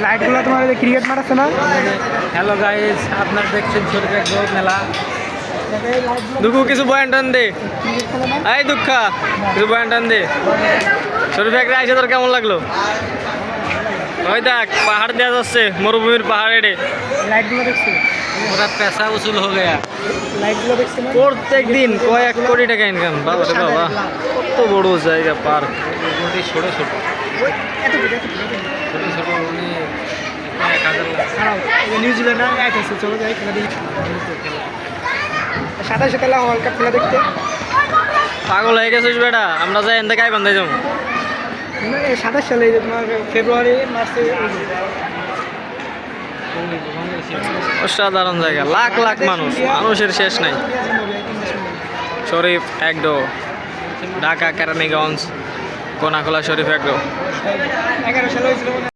লাইটগুলো তোমার ক্রিকেট মাঠ আছে না? হ্যালো গাইস, আপনারা দেখছেন শরীফ এগ্রো মেলা। দুঃখু কিছু বয়ান টান দে। ক্রিকেট খেলে না? এই দুঃখা কিছু বয়ান টান দে। শরীফ এগ্রো আইসে তোর কেমন লাগলো? ওই দেখ পাহাড় দেওয়া যাচ্ছে, মরুভূমির পাহাড় এড়ে। লাইটগুলো দেখছি, पूरा पैसा वसूल हो गया। লাইটগুলো দেখছি না? প্রত্যেক দিন কয়েক কোটি টাকা ইনকাম। বাবা রে বাবা, কত বড় জায়গা পার্ক। मोटी छोटे छोटे এতটুকু এতটুকু छोटे छोटे उन्हें 1000 लाख ছাড়াও। এই যে নিউজিল্যান্ড আছে, চলো যাই খেলা দেখি। 27 খেলা ওয়ার্ল্ড কাপ খেলা দেখতে। পাগল হয়ে গেছিস বেটা, আমরা যাই এনতে কাই বান্ধাই যাবো। 27 সালে এই যে তোমার ফেব্রুয়ারি মার্চে অসাধারণ জায়গা, লাখ লাখ মানুষ, মানুষের শেষ নাই। শরীফ এগ্রো, ঢাকা কেরানীগঞ্জ, কোনাখোলা শরীফ এগ্রো। 11 সালে হয়েছিল।